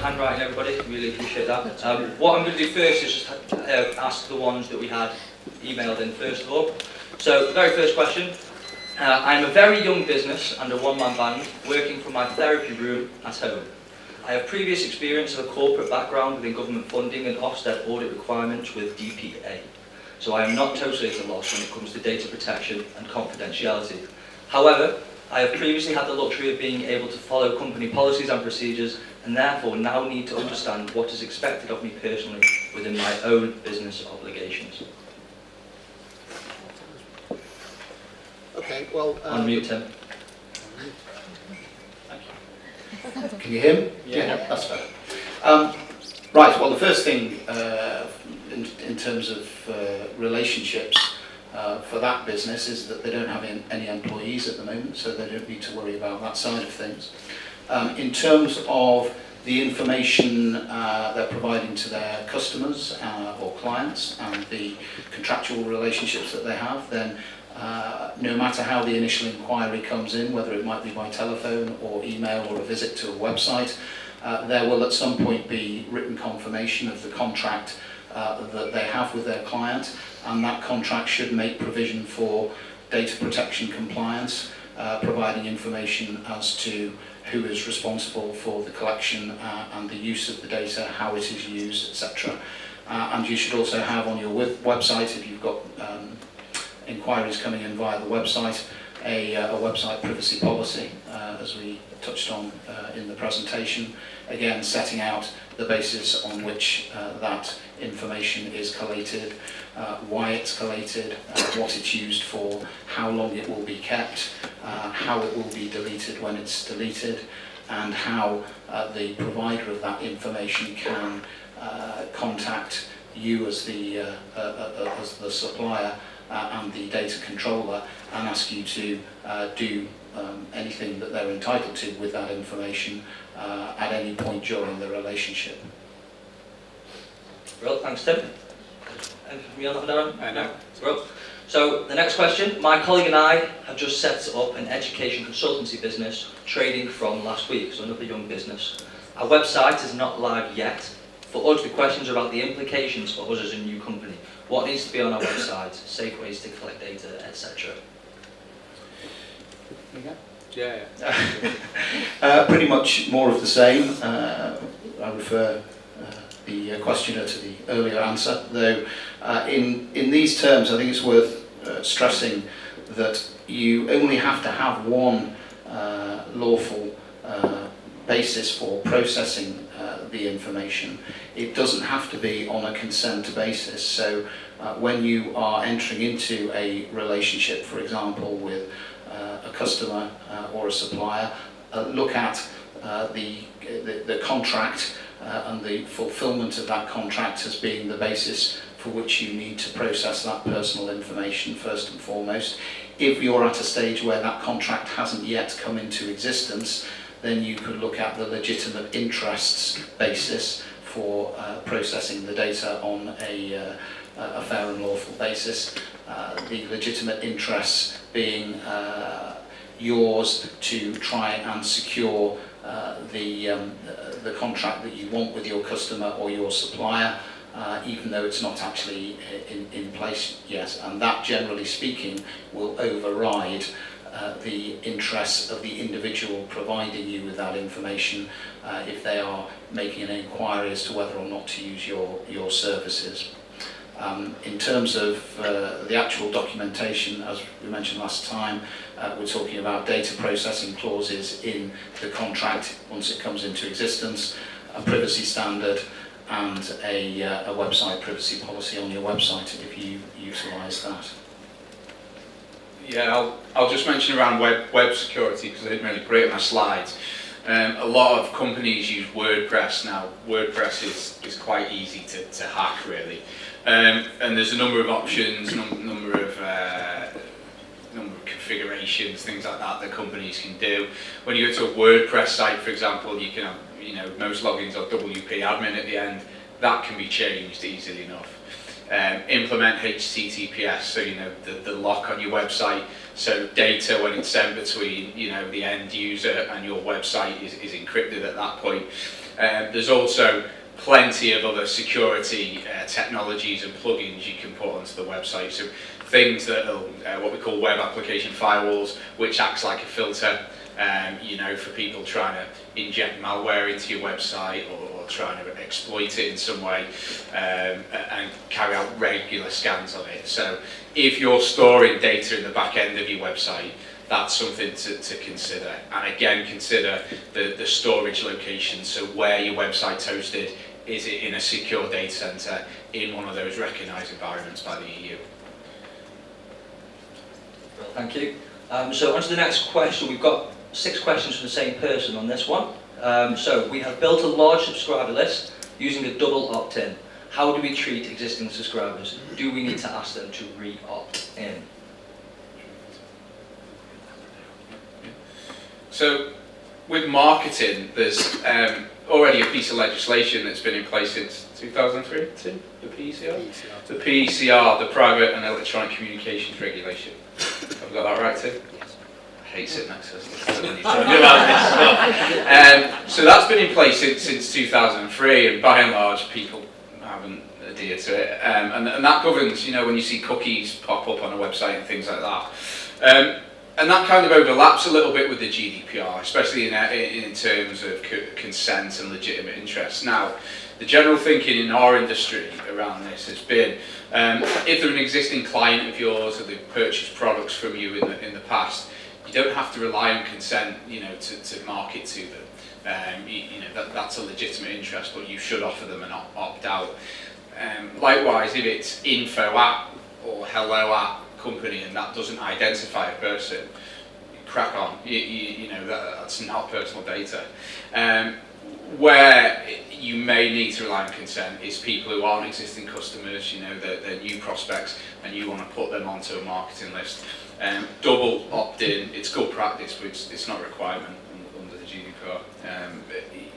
handwriting, everybody. Really appreciate that. What I'm going to do first is just ask the ones that we had emailed in first of all. So the very first question. I'm a very young business and a one-man band working from my therapy room at home. I have previous experience of a corporate background within government funding and Ofsted audit requirements with DPA. So I am not totally at a loss when it comes to data protection and confidentiality. However, I have previously had the luxury of being able to follow company policies and procedures and therefore now need to understand what is expected of me personally within my own business obligations. Okay, well... Unmute Tim. Can you hear me? Yeah, that's better. Right, well the first thing in terms of relationships for that business is that they don't have any employees at the moment, so they don't need to worry about that side of things. In terms of the information they're providing to their customers or clients and the contractual relationships that they have, then no matter how the initial inquiry comes in, whether it might be by telephone or email or a visit to a website, there will at some point be written confirmation of the contract that they have with their client, and that contract should make provision for data protection compliance, providing information as to who is responsible for the collection and the use of the data, how it is used, etc. And you should also have on your website, if you've got inquiries coming in via the website, a website privacy policy, as we touched on in the presentation, again setting out the basis on which that information is collated, why it's collated, what it's used for, how long it will be kept, how it will be deleted when it's deleted, and how the provider of that information can contact you as the supplier and the data controller and ask you to do anything that they're entitled to with that information at any point during the relationship. Well, thanks Tim. Anything from you on that, Darren? No. Well, so the next question. My colleague and I have just set up an education consultancy business trading from last week, so another young business. Our website is not live yet. For us, the questions are about the implications for us as a new company. What needs to be on our website, safe ways to collect data, etc. Yeah. Pretty much more of the same. I refer the questioner to the earlier answer, though in these terms I think it's worth stressing that you only have to have one lawful basis for processing the information. It doesn't have to be on a consent basis. So when you are entering into a relationship, for example, with a customer or a supplier, look at the contract and the fulfillment of that contract as being the basis for which you need to process that personal information first and foremost. If you're at a stage where that contract hasn't yet come into existence, then you could look at the legitimate interests basis for processing the data on a fair and lawful basis. The legitimate interests being yours to try and secure the contract that you want with your customer or your supplier, even though it's not actually in place yet. And that, generally speaking, will override the interests of the individual providing you with that information if they are making an inquiry as to whether or not to use your services. In terms of the actual documentation, as we mentioned last time, we're talking about data processing clauses in the contract once it comes into existence, a privacy standard, and a website privacy policy on your website if you utilise that. Yeah, I'll just mention around web security because I didn't really put it in my slides. A lot of companies use WordPress now. WordPress is quite easy to hack, really, and there's a number of options, number of configurations, things like that companies can do. When you go to a WordPress site, for example, you can have, most logins are WP admin at the end. That can be changed easily enough. Implement HTTPS, so the lock on your website, so data when it's sent between the end user and your website is encrypted at that point. There's also plenty of other security technologies and plugins you can put onto the website. So things that are what we call web application firewalls, which acts like a filter, you know, for people trying to inject malware into your website or trying to exploit it in some way, and carry out regular scans of it. So if you're storing data in the back end of your website, that's something to consider. And again, consider the storage location. So where your website's hosted, is it in a secure data center in one of those recognised environments by the EU? Well, thank you. So on to the next question. We've got 6 questions from the same person on this one. So we have built a large subscriber list using a double opt-in. How do we treat existing subscribers? Do we need to ask them to re-opt in? So with marketing, there's already a piece of legislation that's been in place since 2003, the PECR? The PECR, the Private and Electronic Communications Regulation. Have I got that right too? Yes. I hate sitting next to us. So that's been in place since 2003, and by and large people haven't adhered to it. And that governs, you know, when you see cookies pop up on a website and things like that. And that kind of overlaps a little bit with the GDPR, especially in terms of consent and legitimate interest. Now, the general thinking in our industry around this has been, if they're an existing client of yours or they've purchased products from you in the past, you don't have to rely on consent, you know, to market to them. You know, that's a legitimate interest, but you should offer them an opt-out. Likewise, if it's info at or hello at company and that doesn't identify a person, crack on. You know, that's not personal data. Where you may need to rely on consent is people who aren't existing customers, you know, they're new prospects and you want to put them onto a marketing list. Double opt-in, it's good practice, but it's not a requirement under the GDPR.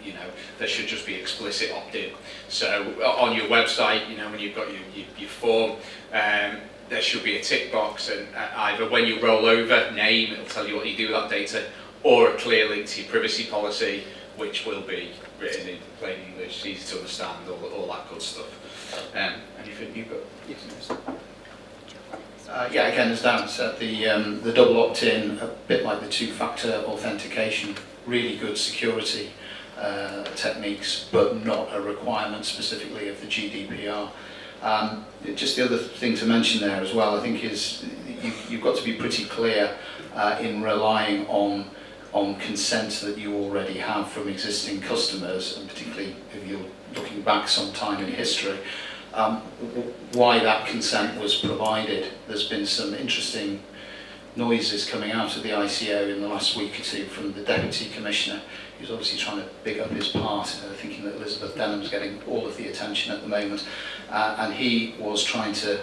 You know, there should just be explicit opt-in. So on your website, you know, when you've got your form, there should be a tick box, and either when you roll over, name, it'll tell you what you do with that data, or a clear link to your privacy policy, which will be written in plain English, easy to understand, all that good stuff. Anything you've got? Yes. Yeah, again, as Dan said, the double opt-in, a bit like the two-factor authentication, really good security techniques, but not a requirement specifically of the GDPR. Just the other thing to mention there as well, I think, is you've got to be pretty clear in relying on consent that you already have from existing customers, and particularly if you're looking back some time in history, why that consent was provided. There's been some interesting noises coming out of the ICO in the last week or two from the Deputy Commissioner, who's obviously trying to big up his part, thinking that Elizabeth Denham's getting all of the attention at the moment, and he was trying to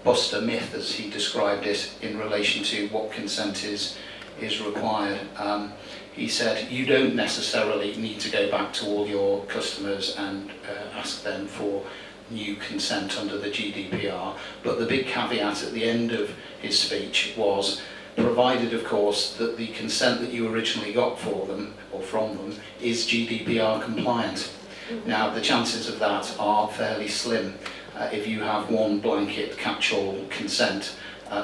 bust a myth, as he described it, in relation to what consent is required. He said you don't necessarily need to go back to all your customers and ask them for new consent under the GDPR, but the big caveat at the end of his speech was, provided of course that the consent that you originally got for them or from them is GDPR compliant. Now the chances of that are fairly slim if you have one blanket catch-all consent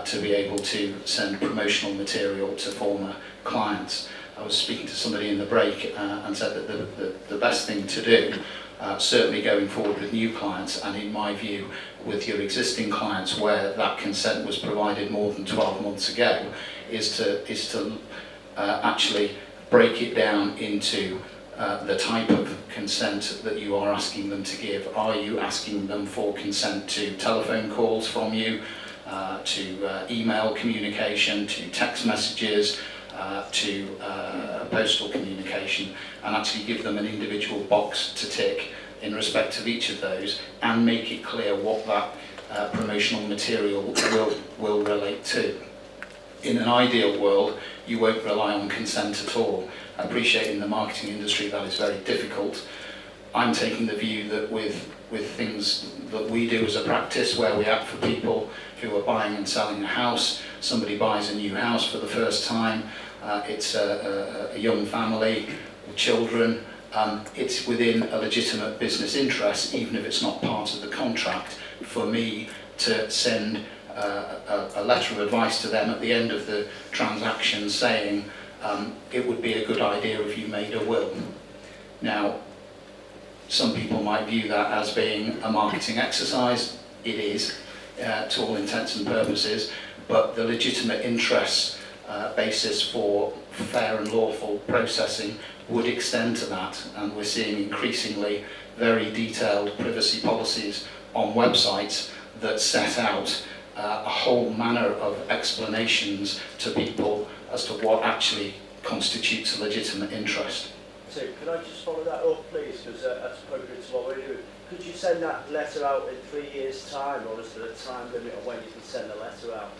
to be able to send promotional material to former clients. I was speaking to somebody in the break and said that the best thing to do, certainly going forward with new clients, and in my view with your existing clients where that consent was provided more than 12 months ago, is to actually break it down into the type of consent that you are asking them to give. Are you asking them for consent to telephone calls from you, to email communication, to text messages, to postal communication, and actually give them an individual box to tick in respect of each of those, and make it clear what that promotional material will relate to. In an ideal world, you won't rely on consent at all. I appreciate in the marketing industry that is very difficult. I'm taking the view that with things that we do as a practice, where we act for people who are buying and selling a house, somebody buys a new house for the first time, it's a young family with children, it's within a legitimate business interest, even if it's not part of the contract, for me to send a letter of advice to them at the end of the transaction saying it would be a good idea if you made a will. Now, some people might view that as being a marketing exercise. It is, to all intents and purposes, but the legitimate interest basis for fair and lawful processing would extend to that, and we're seeing increasingly very detailed privacy policies on websites that set out a whole manner of explanations to people as to what actually constitutes a legitimate interest. So could I just follow that up, please, because that's appropriate to what we're doing. Could you send that letter out in 3 years' time, or is there a time limit on when you can send a letter out?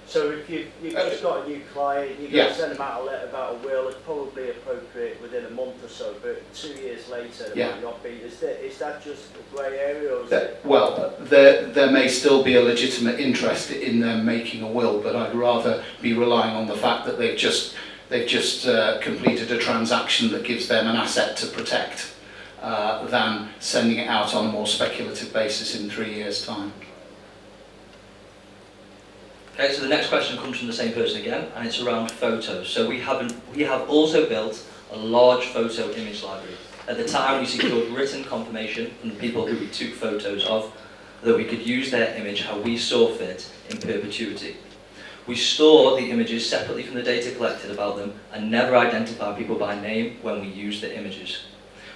So if you've just got a new client, you're going to send them out a letter about a will, it's probably appropriate within a month or so, but 2 years later it might not be. Is that just a grey area? Or is it? Well, there may still be a legitimate interest in them making a will, but I'd rather be relying on the fact that they've just completed a transaction that gives them an asset to protect than sending it out on a more speculative basis in 3 years' time. Okay, so the next question comes from the same person again, and it's around photos. So we have also built a large photo image library. At the time, we secured written confirmation from the people who we took photos of that we could use their image how we saw fit in perpetuity. We store the images separately from the data collected about them and never identify people by name when we use the images.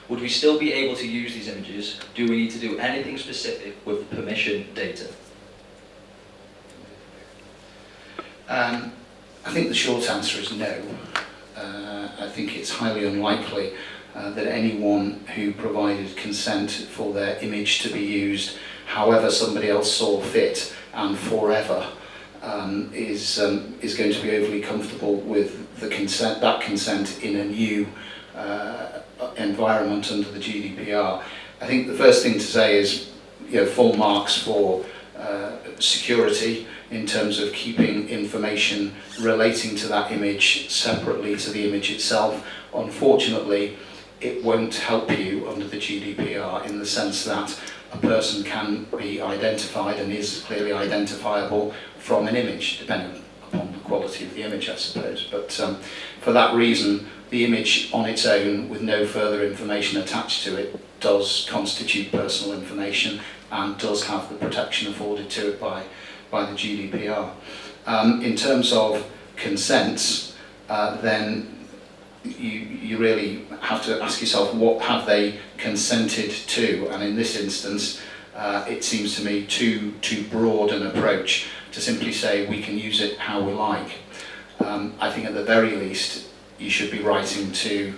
Would we still be able to use these images? Do we need to do anything specific with the permission data? I think the short answer is no. I think it's highly unlikely that anyone who provided consent for their image to be used however somebody else saw fit and forever is going to be overly comfortable with that consent in a new environment under the GDPR. I think the first thing to say is, full marks for security in terms of keeping information relating to that image separately to the image itself. Unfortunately, it won't help you under the GDPR in the sense that a person can be identified and is clearly identifiable from an image, depending upon the quality of the image, I suppose. But for that reason, the image on its own, with no further information attached to it, does constitute personal information and does have the protection afforded to it by the GDPR. In terms of consents, then you really have to ask yourself, what have they consented to? And in this instance, it seems to me too broad an approach to simply say we can use it how we like. I think at the very least, you should be writing to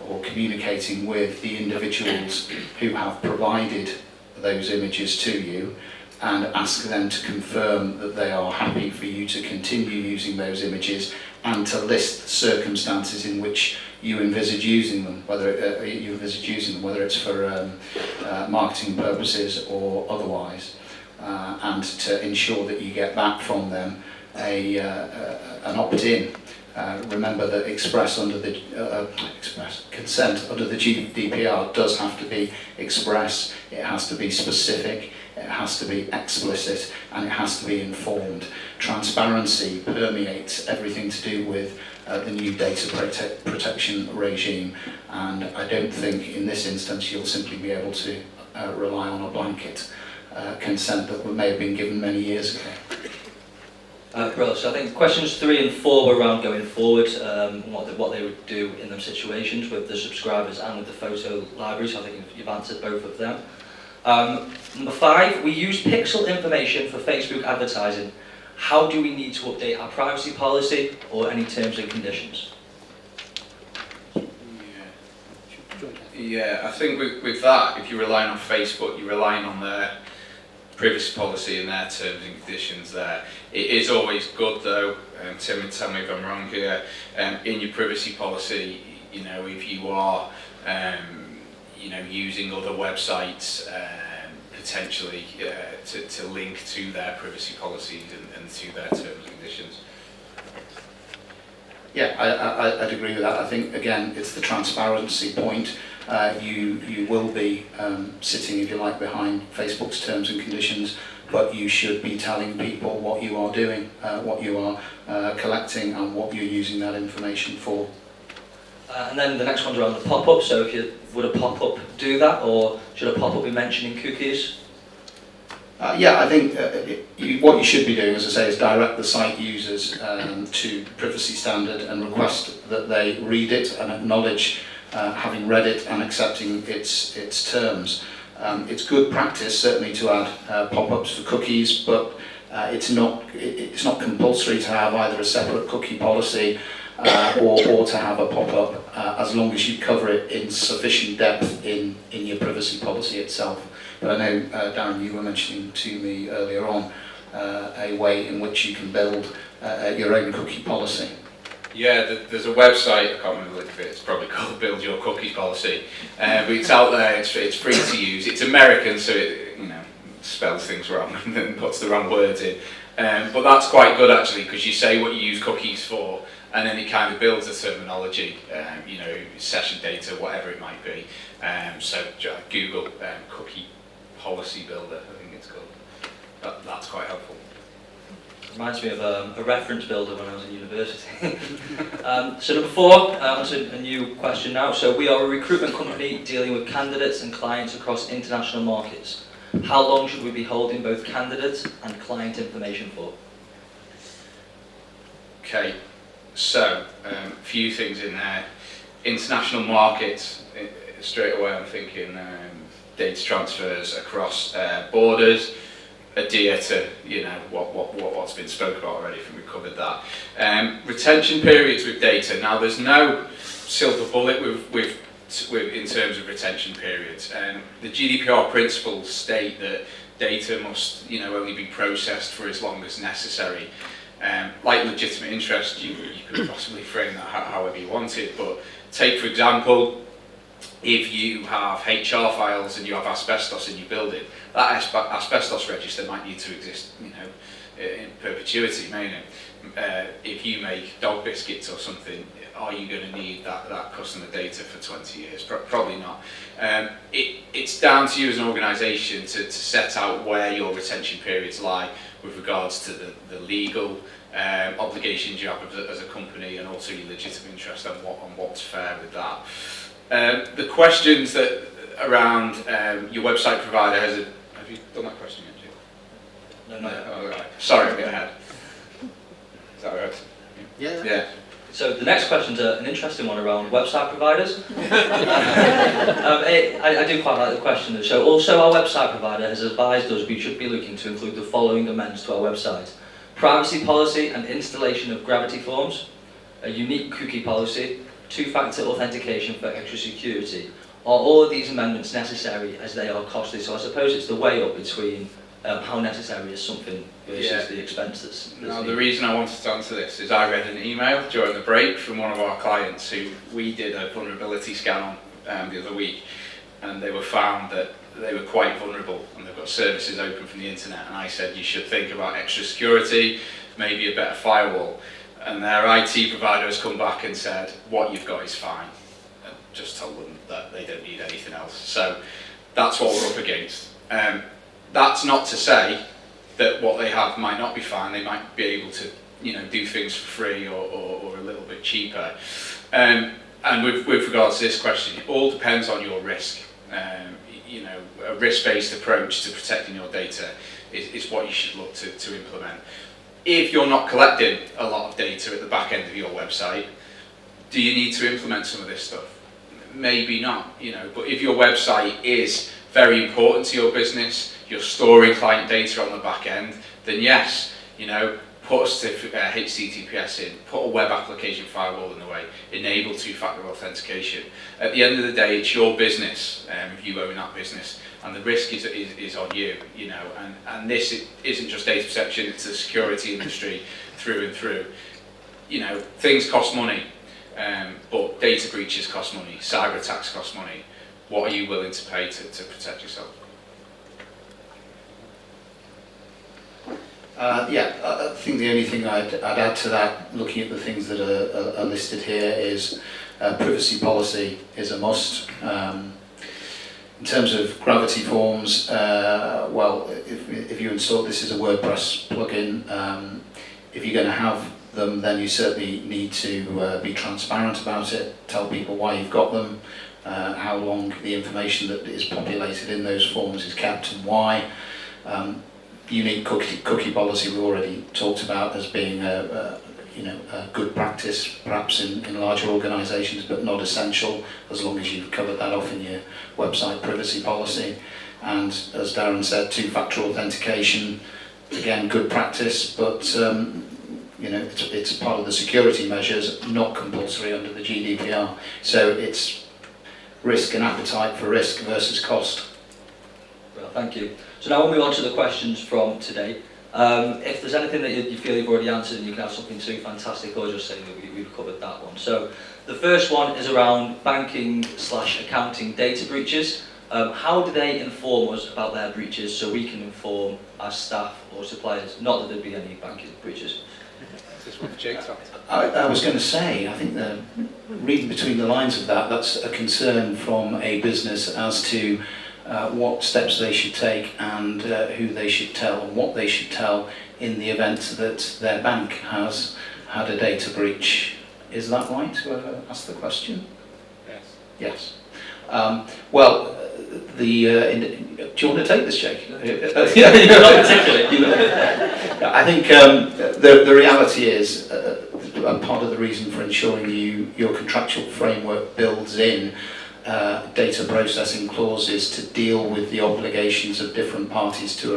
or communicating with the individuals who have provided those images to you and ask them to confirm that they are happy for you to continue using those images and to list the circumstances in which you envisage using them, whether it's for marketing purposes or otherwise, and to ensure that you get back from them an opt-in. Remember that consent under the GDPR does have to be express, it has to be specific, it has to be explicit, and it has to be informed. Transparency permeates everything to do with the new data protection regime, and I don't think in this instance you'll simply be able to rely on a blanket consent that may have been given many years ago. Brilliant. So I think questions 3 and 4 were around going forward, what they would do in those situations with the subscribers and with the photo library, so I think you've answered both of them. Number 5, we use pixel information for Facebook advertising. How do we need to update our privacy policy or any terms and conditions? Yeah, I think with that, if you're relying on Facebook, you're relying on their privacy policy and their terms and conditions there. It is always good though, Tim, tell me if I'm wrong here, in your privacy policy, if you are using other websites potentially to link to their privacy policies and to their terms and conditions. Yeah, I'd agree with that. I think, again, it's the transparency point. You will be sitting, if you like, behind Facebook's terms and conditions, but you should be telling people what you are doing, what you are collecting, and what you're using that information for. And then the next one's around the pop-up. So would a pop-up do that, or should a pop-up be mentioning cookies? Yeah, I think what you should be doing, as I say, is direct the site users to privacy standard and request that they read it and acknowledge having read it and accepting its terms. It's good practice, certainly, to add pop-ups for cookies, but it's not compulsory to have either a separate cookie policy or to have a pop-up, as long as you cover it in sufficient depth in your privacy policy itself. But I know, Darren, you were mentioning to me earlier on a way in which you can build your own cookie policy. Yeah, there's a website, I can't remember the link of it, it's probably called Build Your Cookies Policy, but it's out there, it's free to use. It's American, so it spells things wrong and puts the wrong words in. But that's quite good, actually, because you say what you use cookies for, and then it kind of builds a terminology, session data, whatever it might be. So Google Cookie Policy Builder, I think it's called. That's quite helpful. Reminds me of a reference builder when I was in university. So number 4, onto a new question now. So we are a recruitment company dealing with candidates and clients across international markets. How long should we be holding both candidate and client information for? Okay, so a few things in there. International markets, straight away I'm thinking data transfers across borders. Adhere to what's been spoken about already. I think we covered that. Retention periods with data. Now there's no silver bullet with in terms of retention periods. The GDPR principles state that data must only be processed for as long as necessary. Like legitimate interest, you could possibly frame that however you want it. But take for example, if you have HR files and you have asbestos in your building, that asbestos register might need to exist, in perpetuity, may it? If you make dog biscuits or something, are you going to need that customer data for 20 years? Probably not. It's down to you as an organisation to set out where your retention periods lie with regards to the legal obligations you have as a company, and also your legitimate interest and what's fair with that. The questions that around your website provider have you done that question yet? No. Oh, right. Sorry, I'm getting ahead. Is that right? Yeah. So the next question's an interesting one around website providers. I do quite like the question. So also our website provider has advised us we should be looking to include the following amendments to our website: privacy policy and installation of gravity forms, a unique cookie policy, 2-factor authentication for extra security. Are all of these amendments necessary as they are costly? So I suppose it's the way up between how necessary is something versus the expense that's Now the reason I wanted to answer this is I read an email during the break from one of our clients who we did a vulnerability scan on the other week, and they were found that they were quite vulnerable and they've got services open from the internet, and I said you should think about extra security, maybe a better firewall, and their IT provider has come back and said what you've got is fine. Just told them that they don't need anything else. So that's what we're up against. That's not to say that what they have might not be fine. They might be able to, do things for free or a little bit cheaper. And with regards to this question, it all depends on your risk. A risk-based approach to protecting your data is what you should look to implement. If you're not collecting a lot of data at the back end of your website, do you need to implement some of this stuff? Maybe not, but if your website is very important to your business, you're storing client data on the back end, then yes, put a HTTPS in, put a web application firewall in the way, enable 2-factor authentication. At the end of the day, it's your business, you own that business, and the risk is on you, and this isn't just data protection, it's the security industry through and through. Things cost money. But data breaches cost money, cyber attacks cost money. What are you willing to pay to protect yourself? I think the only thing I'd add to that, looking at the things that are listed here, is privacy policy is a must. In terms of gravity forms, well, if you install this as a WordPress plugin, if you're going to have them, then you certainly need to be transparent about it, tell people why you've got them, how long the information that is populated in those forms is kept and why. Unique cookie policy we already talked about as being a good practice perhaps in larger organisations, but not essential as long as you've covered that off in your website privacy policy. And as Darren said, two-factor authentication, again good practice, but it's part of the security measures, not compulsory under the GDPR. So it's risk and appetite for risk versus cost. Well, thank you. So now we'll move on to the questions from today. If there's anything that you feel you've already answered and you can have something too fantastic, or just say that we've covered that one. So the first one is around banking/accounting data breaches. How do they inform us about their breaches so we can inform our staff or suppliers? Not that there'd be any banking breaches. I was going to say, I think reading between the lines of that, that's a concern from a business as to what steps they should take and who they should tell and what they should tell in the event that their bank has had a data breach. Is that right? Whoever asked the question? Yes. Well, do you want to take this, Jake? Not particularly. I think the reality is part of the reason for ensuring your contractual framework builds in data processing clauses to deal with the obligations of different parties to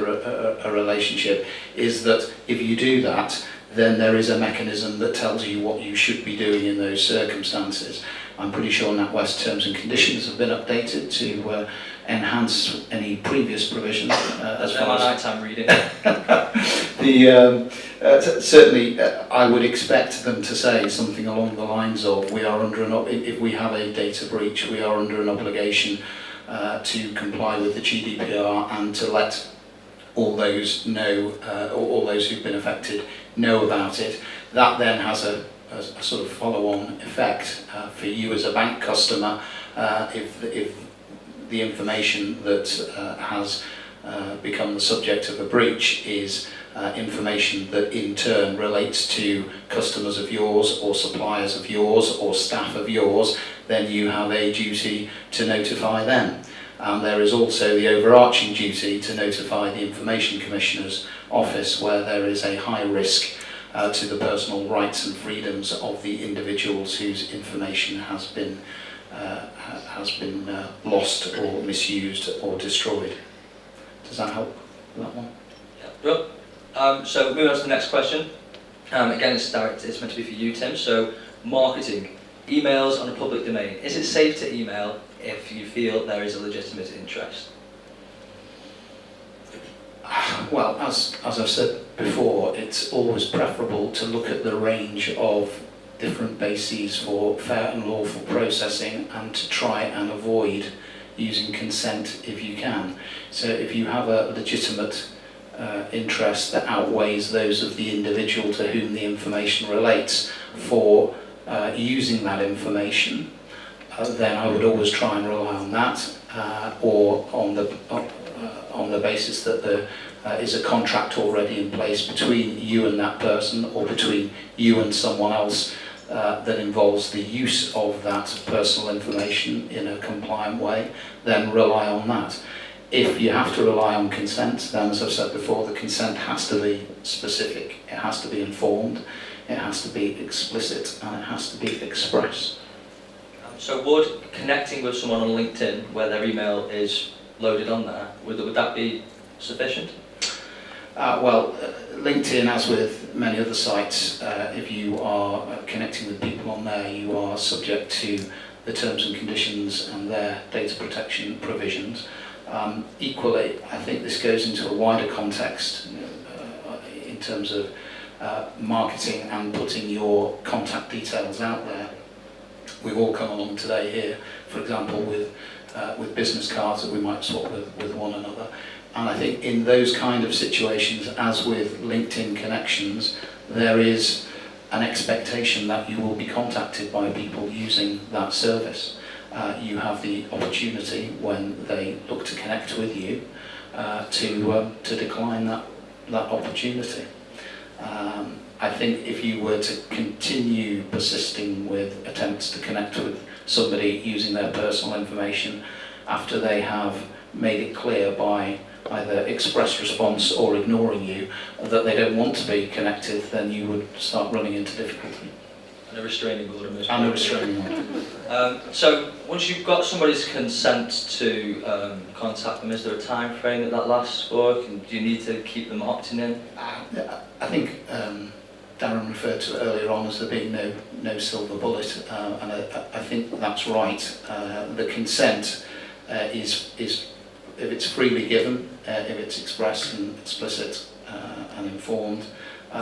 a relationship is that if you do that, then there is a mechanism that tells you what you should be doing in those circumstances. I'm pretty sure NatWest terms and conditions have been updated to enhance any previous provisions. As far as nighttime reading. Certainly, I would expect them to say something along the lines of, "We are under if we have a data breach, we are under an obligation to comply with the GDPR and to let all those know, all those who've been affected know about it." That then has a sort of follow-on effect for you as a bank customer if the information that has become the subject of a breach is information that in turn relates to customers of yours or suppliers of yours or staff of yours, then you have a duty to notify them. And there is also the overarching duty to notify the Information Commissioner's office where there is a high risk to the personal rights and freedoms of the individuals whose information has been lost or misused or destroyed. Does that help with that one? Yeah. So moving on to the next question. Again, it's meant to be for you, Tim. So marketing, emails on a public domain. Is it safe to email if you feel there is a legitimate interest? Well, as I've said before, it's always preferable to look at the range of different bases for fair and lawful processing and to try and avoid using consent if you can. So if you have a legitimate interest that outweighs those of the individual to whom the information relates for using that information, then I would always try and rely on that or on the basis that there is a contract already in place between you and that person or between you and someone else that involves the use of that personal information in a compliant way, then rely on that. If you have to rely on consent, then as I've said before, the consent has to be specific, it has to be informed, it has to be explicit, and it has to be express. So would connecting with someone on LinkedIn where their email is loaded on there, would that be sufficient? Well, LinkedIn, as with many other sites, if you are connecting with people on there, you are subject to the terms and conditions and their data protection provisions. Equally, I think this goes into a wider context in terms of marketing and putting your contact details out there. We've all come along today here, for example, with business cards that we might swap with one another. And I think in those kind of situations, as with LinkedIn connections, there is an expectation that you will be contacted by people using that service. You have the opportunity when they look to connect with you to decline that opportunity. I think if you were to continue persisting with attempts to connect with somebody using their personal information after they have made it clear by either express response or ignoring you that they don't want to be connected, then you would start running into difficulty. And a restraining order. And a restraining order. So once you've got somebody's consent to contact them, is there a time frame that lasts for? Do you need to keep them opting in? I think Darren referred to it earlier on as there being no silver bullet, and I think that's right. The consent is if it's freely given, if it's expressed and explicit and informed,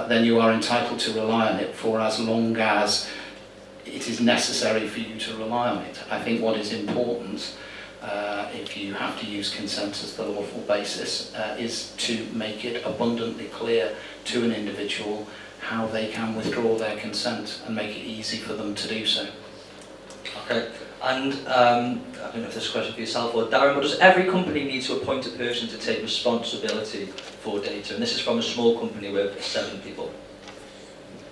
then you are entitled to rely on it for as long as it is necessary for you to rely on it. I think what is important, if you have to use consent as the lawful basis, is to make it abundantly clear to an individual how they can withdraw their consent and make it easy for them to do so. Okay. And I don't know if this is a question for yourself or Darren, but does every company need to appoint a person to take responsibility for data? And this is from a small company with 7 people.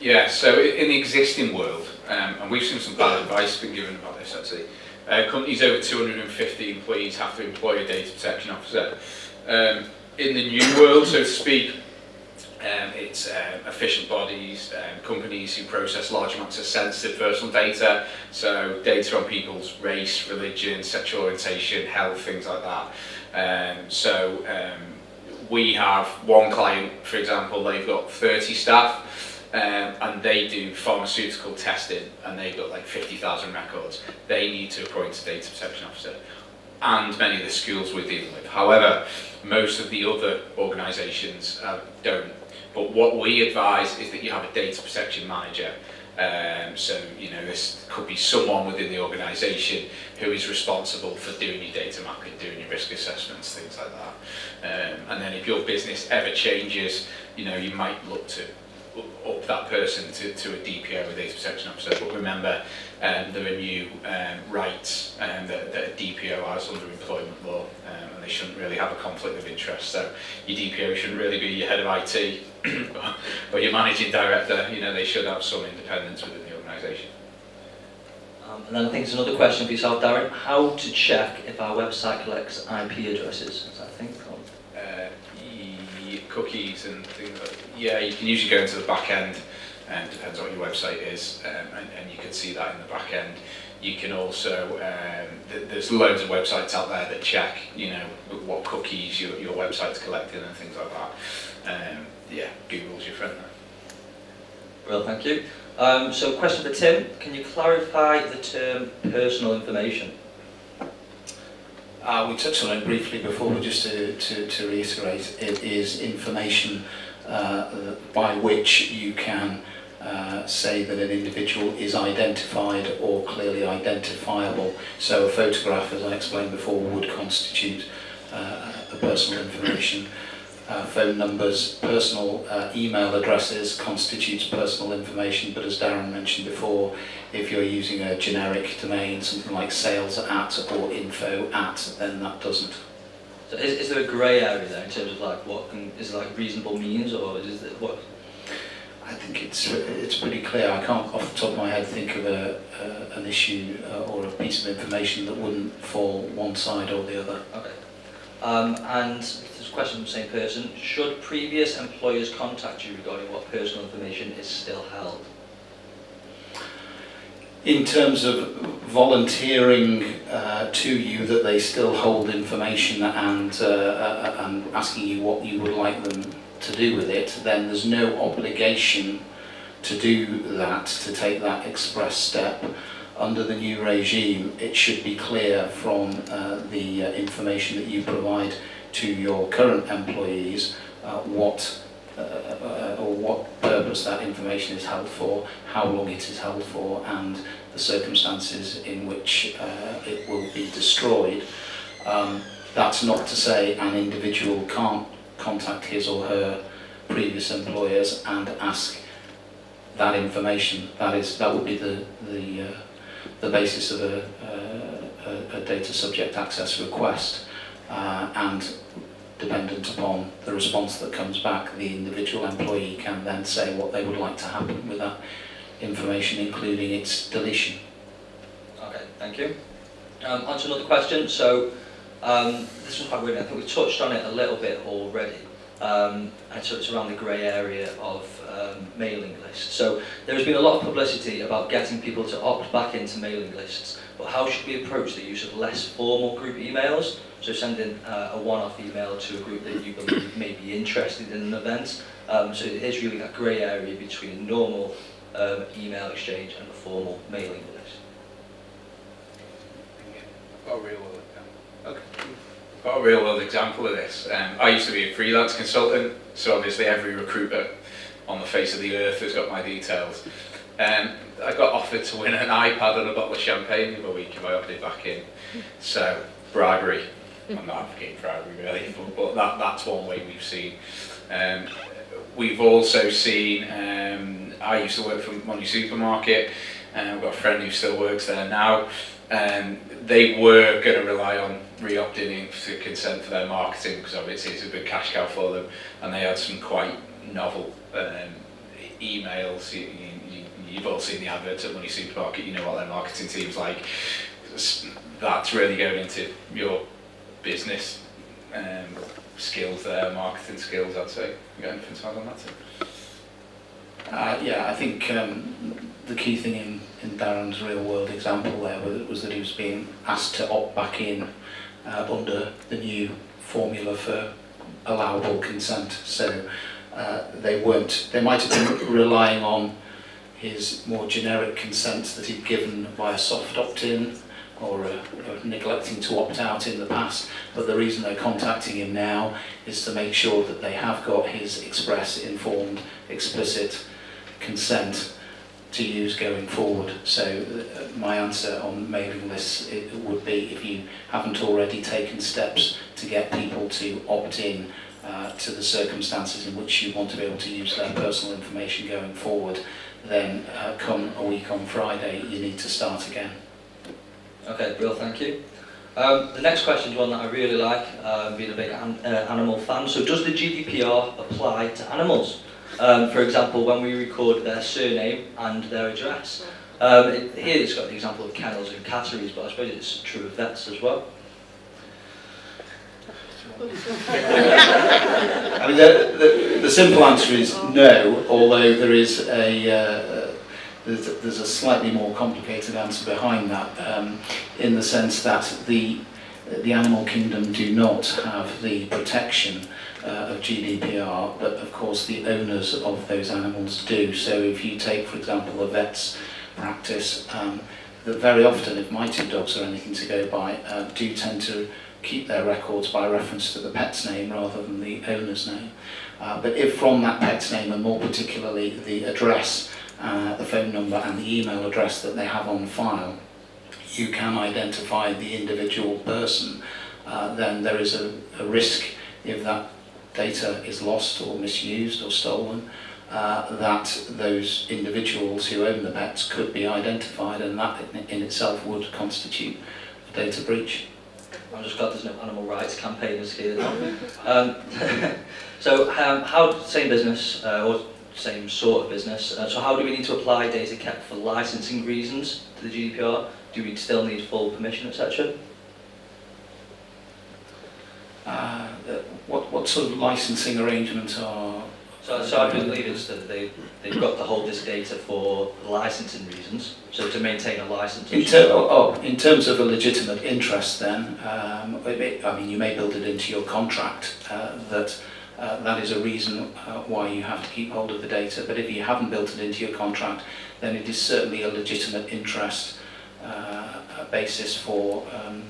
Yeah, so in the existing world, and we've seen some bad advice been given about this actually, companies over 250 employees have to employ a data protection officer. In the new world, so to speak, it's efficient bodies, companies who process large amounts of sensitive personal data, so data on people's race, religion, sexual orientation, health, things like that. We have one client, for example, they've got 30 staff, and they do pharmaceutical testing, and they've got like 50,000 records. They need to appoint a data protection officer, and many of the schools we're dealing with. However, most of the other organisations don't. But what we advise is that you have a data protection manager. So, you know, this could be someone within the organisation who is responsible for doing your data mapping, doing your risk assessments, things like that. And then if your business ever changes, you know, you might look to up that person to a DPO, a data protection officer. But remember, there are new rights that a DPO has under employment law, and they shouldn't really have a conflict of interest. So your DPO shouldn't really be your head of IT or your managing director. You know, they should have some independence within the organisation. And then I think there's another question for yourself, Darren. How to check if our website collects IP addresses? Is that a thing? Cookies and things like that. Yeah, you can usually go into the back end, depends on what your website is, and you can see that in the back end. You can also, there's loads of websites out there that check, you know, what cookies your website's collecting and things like that. Yeah, Google's your friend there. Well, thank you. So question for Tim, can you clarify the term personal information? We touched on it briefly before, but just to reiterate, it is information by which you can say that an individual is identified or clearly identifiable. So a photograph, as I explained before, would constitute the personal information. Phone numbers, personal email addresses constitutes personal information, but as Darren mentioned before, if you're using a generic domain, something like sales at or info at, then that doesn't. So is there a grey area there in terms of like is it like reasonable means, or is it what? I think it's pretty clear. I can't off the top of my head think of an issue or a piece of information that wouldn't fall one side or the other. Okay. And there's a question from the same person. Should previous employers contact you regarding what personal information is still held? In terms of volunteering to you that they still hold information and asking you what you would like them to do with it, then there's no obligation to do that, to take that express step. Under the new regime, it should be clear from the information that you provide to your current employees what purpose that information is held for, how long it is held for, and the circumstances in which it will be destroyed. That's not to say an individual can't contact his or her previous employers and ask that information. That would be the basis of a data subject access request, and dependent upon the response that comes back, the individual employee can then say what they would like to happen with that information, including its deletion. Okay, thank you. On to another question. So this was quite weird. I think we touched on it a little bit already. And so it's around the grey area of mailing lists. So there has been a lot of publicity about getting people to opt back into mailing lists, but how should we approach the use of less formal group emails? So sending a one-off email to a group that you believe may be interested in an event. So it is really that grey area between normal email exchange and a formal mailing list. Got a real world example of this. I used to be a freelance consultant, so obviously every recruiter on the face of the earth has got my details. I got offered to win an iPad and a bottle of champagne the other week if I opted back in. So, bribery. I'm not advocating bribery really, but that's one way we've seen. We've also seen, I used to work for Money Supermarket, and I've got a friend who still works there now. They were going to rely on re-opting in to consent for their marketing because obviously it's a big cash cow for them, and they had some quite novel emails. You've all seen the adverts at Money Supermarket, you know what their marketing team's like. That's really going into your business skills there, marketing skills, I'd say. You got anything to add on that too? Yeah, I think the key thing in Darren's real world example there was that he was being asked to opt back in under the new formula for allowable consent. So they might have been relying on his more generic consent that he'd given via soft opt-in or neglecting to opt out in the past, but the reason they're contacting him now is to make sure that they have got his express, informed, explicit consent to use going forward. So my answer on mailing lists it would be, if you haven't already taken steps to get people to opt in to the circumstances in which you want to be able to use their personal information going forward, then come a week on Friday you need to start again. Okay, Bill, thank you. The next question is one that I really like, being a big animal fan. So does the GDPR apply to animals? For example, when we record their surname and their address. Here it's got the example of kennels and catteries, but I suppose it's true of vets as well. I mean, the simple answer is no, although there is there's a slightly more complicated answer behind that, in the sense that the animal kingdom do not have the protection of GDPR, but of course the owners of those animals do. So if you take, for example, a vet's practice, that very often, if my two dogs are anything to go by, do tend to keep their records by reference to the pet's name rather than the owner's name. But if from that pet's name, and more particularly the address, the phone number and the email address that they have on file, you can identify the individual person, then there is a risk, if that data is lost or misused or stolen, that those individuals who own the pets could be identified, and that in itself would constitute a data breach. I'm just glad there's no animal rights campaigners here now. So how, same business, or same sort of business, so how do we need to apply data kept for licensing reasons to the GDPR? Do we still need full permission, etc.? What sort of licensing arrangements are... So I believe it's that they've got to hold this data for licensing reasons, so to maintain a license. In terms of a legitimate interest then, I mean, you may build it into your contract that is a reason why you have to keep hold of the data, but if you haven't built it into your contract, then it is certainly a legitimate interest basis for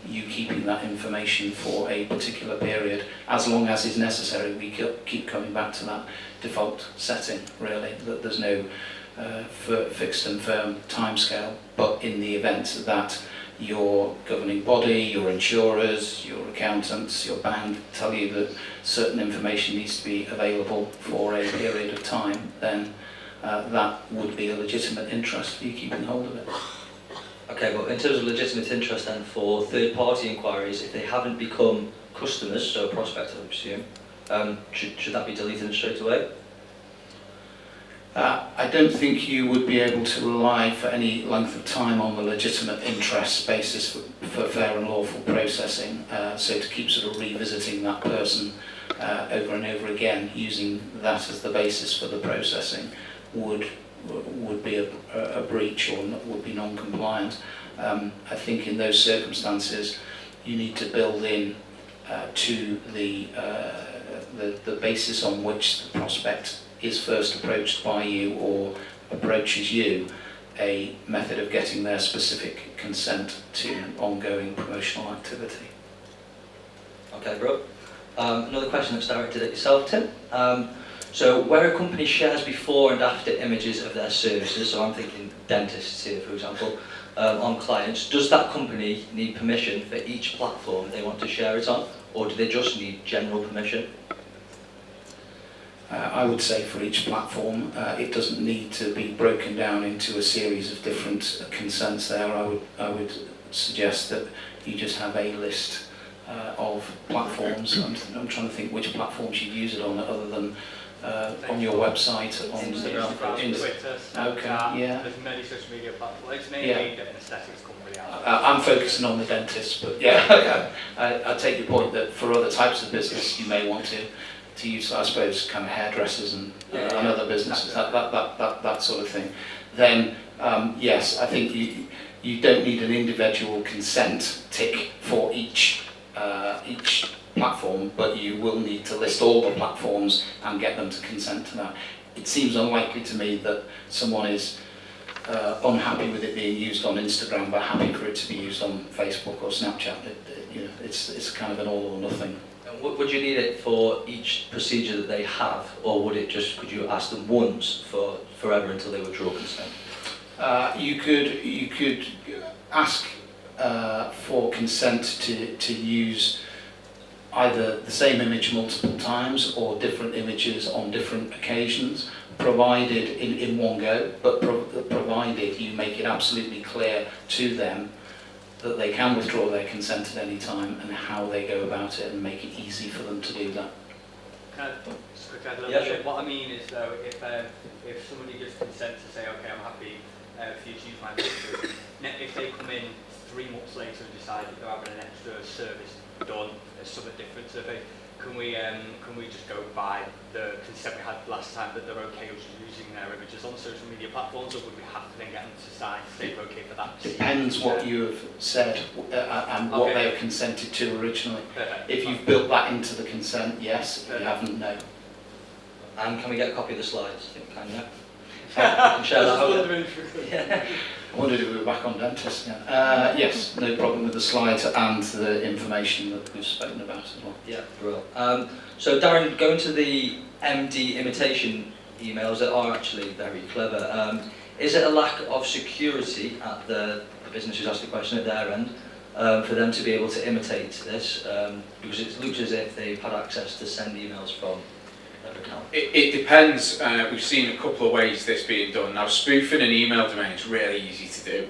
you keeping that information for a particular period, as long as is necessary. We keep coming back to that default setting, really, that there's no fixed and firm timescale, but in the event that your governing body, your insurers, your accountants, your bank tell you that certain information needs to be available for a period of time, then that would be a legitimate interest for you keeping hold of it. Okay, but in terms of legitimate interest then for third-party inquiries, if they haven't become customers, so a prospect I presume, should that be deleted straight away? I don't think you would be able to rely for any length of time on the legitimate interest basis for fair and lawful processing, so to keep sort of revisiting that person over and over again, using that as the basis for the processing would be a breach or would be non-compliant. I think in those circumstances you need to build in to the basis on which the prospect is first approached by you or approaches you, a method of getting their specific consent to ongoing promotional activity. Okay, bro. Another question that's directed at yourself, Tim. So where a company shares before and after images of their services, so I'm thinking dentists here for example, on clients, does that company need permission for each platform they want to share it on, or do they just need general permission? I would say for each platform, it doesn't need to be broken down into a series of different consents there. I would suggest that you just have a list of platforms. I'm trying to think which platforms you use it on other than on your website, on Instagram, Twitter, Snapchat, yeah. There's many social media platforms. It's mainly aimed at an aesthetics company. I'm focusing on the dentist, but yeah, I take your point that for other types of business you may want to use, I suppose, kind of hairdressers and other businesses, that sort of thing. Then yes, I think you don't need an individual consent tick for each platform, but you will need to list all the platforms and get them to consent to that. It seems unlikely to me that someone is unhappy with it being used on Instagram but happy for it to be used on Facebook or Snapchat. It's kind of an all or nothing. And would you need it for each procedure that they have, or could you ask them once for forever until they withdraw consent? You could ask for consent to use either the same image multiple times or different images on different occasions, provided in one go, but provided you make it absolutely clear to them that they can withdraw their consent at any time and how they go about it, and make it easy for them to do that. Can I just quick add a little Yeah, bit? sure. What I mean is though, if somebody gives consent to say, okay, I'm happy for you to use my pictures, if they come in 3 months later and decide that they're having an extra service done, something different survey, can we just go by the consent we had last time that they're okay with using their images on social media platforms, or would we have to then get them to sign to say they're okay for that? Depends what you have said and what Okay. they have consented to originally. Perfect. If you've built that into the consent, yes. If you haven't, no. And can we get a copy of the slides? I think we can, yeah. You can share that I was out. just wondering if we could. Yeah. I wondered if we were back on dentists. Yeah. Yes, no problem with the slides and the information that we've spoken about as well. Yeah, brilliant. So Darren, going to the MD imitation emails that are actually very clever, is it a lack of security at the business who's asked the question at their end for them to be able to imitate this? Because it looks as if they've had access to send emails from their account. It depends. We've seen a couple of ways this being done. Now, spoofing an email domain is really easy to do.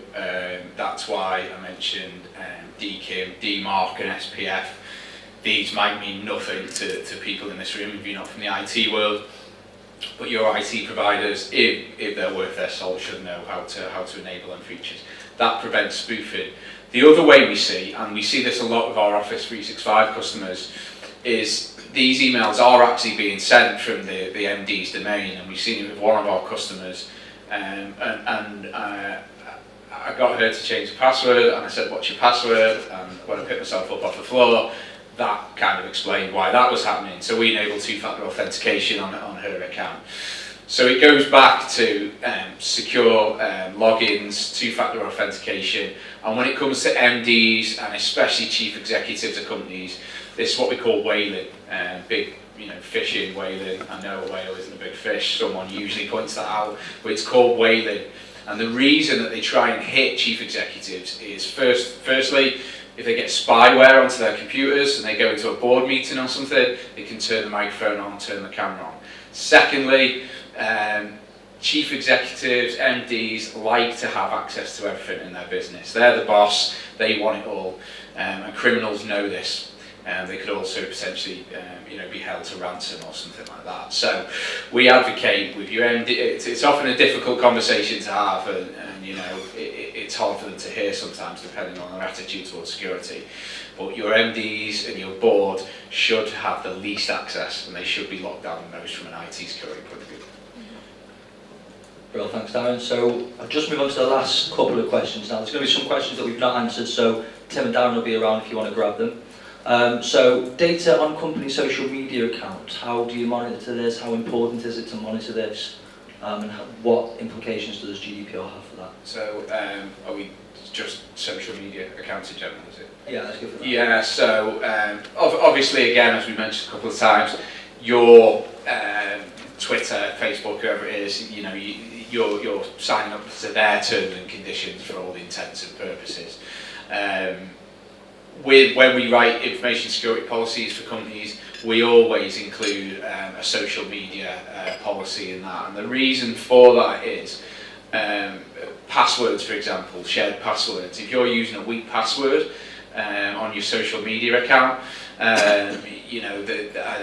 That's why I mentioned DKIM, DMARC and SPF. These might mean nothing to people in this room if you're not from the IT world, but your IT providers, if they're worth their salt, should know how to enable them features. That prevents spoofing. The other way we see, and we see this a lot with our Office 365 customers, is these emails are actually being sent from the MD's domain, and we've seen it with one of our customers, and I got her to change the password, and I said, what's your password? And when I picked myself up off the floor, that kind of explained why that was happening. So we enabled two-factor authentication on her account. So it goes back to secure logins, two-factor authentication, and when it comes to MDs and especially chief executives of companies, this is what we call whaling, big, fishing, whaling. I know a whale isn't a big fish, someone usually points that out, but it's called whaling. And the reason that they try and hit chief executives is firstly, if they get spyware onto their computers and they go into a board meeting or something, they can turn the microphone on, turn the camera on. Secondly, chief executives, MDs like to have access to everything in their business. They're the boss, they want it all, and criminals know this. They could also potentially be held to ransom or something like that. So we advocate with your MD. It's often a difficult conversation to have, and it's hard for them to hear sometimes depending on their attitude towards security. But your MDs and your board should have the least access, and they should be locked down the most from an IT security point of view. Brilliant, thanks Darren. So I'll just move on to the last couple of questions now. There's going to be some questions that we've not answered, so Tim and Darren will be around if you want to grab them. So data on company social media accounts, how do you monitor this? How important is it to monitor this? And what implications does GDPR have for that? So are we just social media accounts in general, is it? Yeah, let's go for that. Yeah, so obviously again, as we mentioned a couple of times, your Twitter, Facebook, whoever it is, you're signing up to their terms and conditions for all intents and purposes. When we write information security policies for companies, we always include a social media policy in that. And the reason for that is passwords, for example, shared passwords. If you're using a weak password on your social media account, an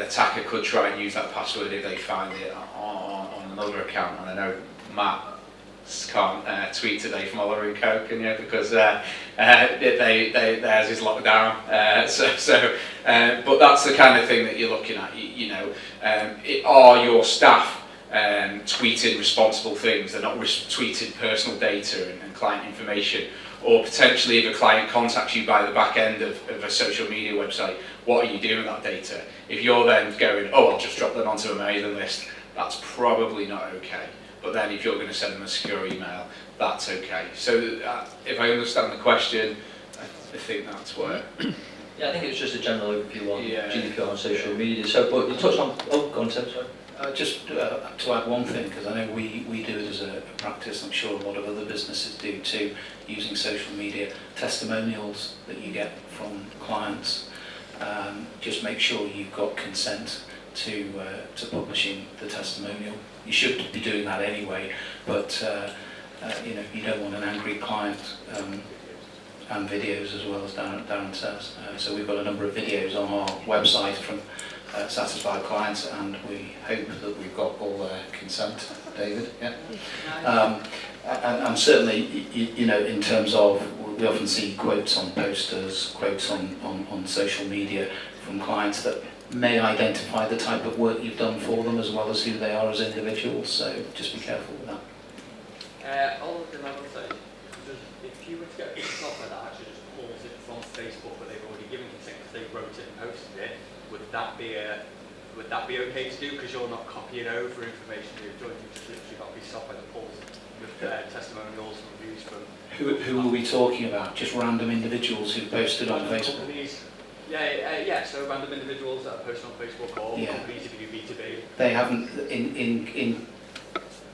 attacker could try and use that password if they find it on another account. And I know Matt can't tweet today from Oliver & Co, can you? Because theirs is locked down. But that's the kind of thing that you're looking at. Are your staff tweeting responsible things? They're not tweeting personal data and client information. Or potentially if a client contacts you by the back end of a social media website, what are you doing with that data? If you're then going, oh, I'll just drop them onto a mailing list, that's probably not okay. But then if you're going to send them a secure email, that's okay. So if I understand the question, I think that's where... Yeah, I think it's just a general overview on GDPR on social Yeah. media. So, but you touched on... Oh, go on, Tim, sorry. Just to add one thing, because I know we do it as a practice, I'm sure a lot of other businesses do too, using social media testimonials that you get from clients. Just make sure you've got consent to publishing the testimonial. You should be doing that anyway, but you don't want an angry client and videos as well, as Darren says. So we've got a number of videos on our website from satisfied clients, and we hope that we've got all their consent. David, yeah. And certainly, in terms of, we often see quotes on posters, quotes on social media from clients that may identify the type of work you've done for them as well as who they are as individuals, so just be careful with that. All of the level say, if you were to get a piece of software that actually just pulls it from Facebook, but they've already given consent because they wrote it and posted it, would that be okay to do? Because you're not copying over information you've done, you've just literally got a piece of software that pulls with testimonials and reviews from... Who are we talking about? Just random individuals who posted on Facebook? Companies. So random individuals that are posting on Facebook, or companies if you do B2B. They haven't,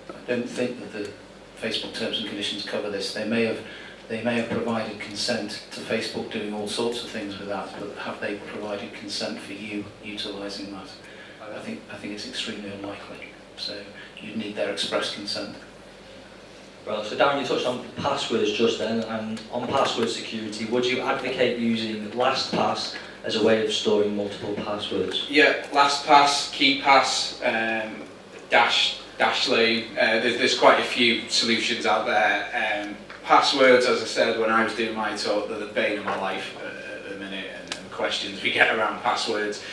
I don't think that the Facebook terms and conditions cover this. They may have provided consent to Facebook doing all sorts of things with that, but have they provided consent for you utilising that? I think it's extremely unlikely. So you'd need their express consent. Well, so Darren, you touched on passwords just then, and on password security, would you advocate using LastPass as a way of storing multiple passwords? Yeah, LastPass, KeyPass, Dashlane, there's quite a few solutions out there. Passwords, as I said when I was doing my talk, they're the bane of my life at the minute, and questions we get around passwords.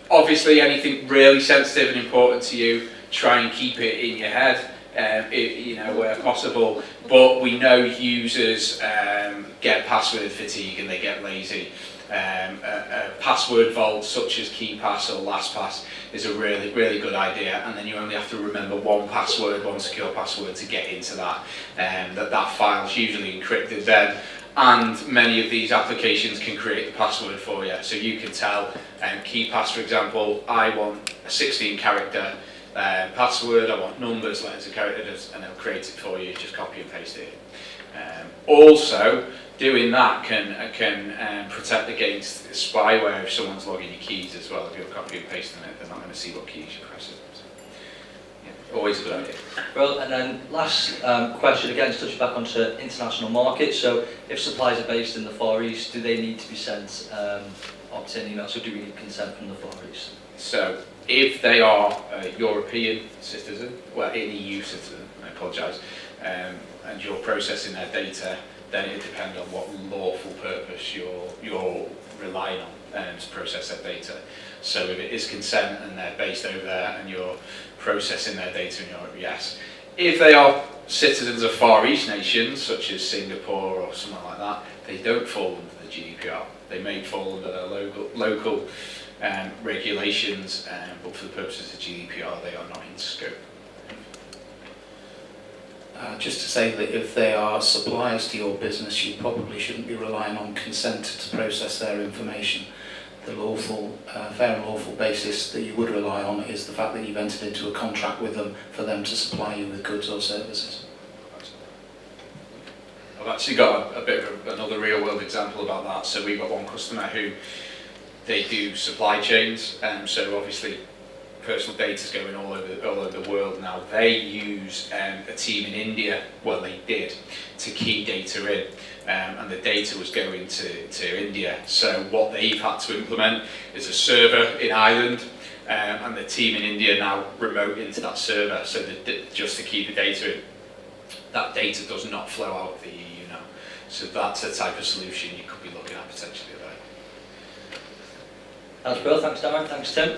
Obviously anything really sensitive and important to you, try and keep it in your head. Where possible, but we know users get password fatigue and they get lazy. A password vault such as KeyPass or LastPass is a really good idea, and then you only have to remember one password, one secure password to get into that. That file's usually encrypted then, and many of these applications can create the password for you. So you can tell KeyPass, for example, I want a 16 character password, I want numbers, letters and characters, and it'll create it for you, just copy and paste it. Also, doing that can protect against spyware if someone's logging your keys as well. If you're copy and pasting it, they're not going to see what keys you're pressing. So, yeah, always a good idea. Well, and then last question, again, touching back onto international markets. So if suppliers are based in the Far East, do they need to be sent opt-in emails, or do we need consent from the Far East? So if they are a European citizen, well, an EU citizen, I apologise, and you're processing their data, then it depends on what lawful purpose you're relying on to process that data. So if it is consent and they're based over there and you're processing their data in Europe, yes. If they are citizens of Far East nations, such as Singapore or something like that, they don't fall under the GDPR. They may fall under their local regulations, but for the purposes of GDPR, they are not in scope. Just to say that if they are suppliers to your business, you probably shouldn't be relying on consent to process their information. The lawful, fair and lawful basis that you would rely on is the fact that you've entered into a contract with them for them to supply you with goods or services. I've actually got a bit of another real world example about that. So we've got one customer who they do supply chains, so obviously personal data is going all over the world now. They use a team in India, well they did, to key data in, and the data was going to India. So what they've had to implement is a server in Ireland, and the team in India now remote into that server, so that just to keep the data in. That data does not flow out of the EU now. So that's a type of solution you could be looking at potentially about. That's brilliant. Thanks, Darren. Thanks, Tim.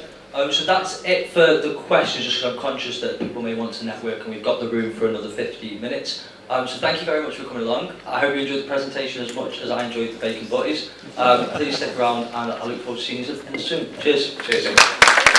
So that's it for the questions, just because I'm conscious that people may want to network and we've got the room for another 15 minutes. So thank you very much for coming along. I hope you enjoyed the presentation as much as I enjoyed the bacon butties. Please stick around and I look forward to seeing you soon. Cheers. Cheers.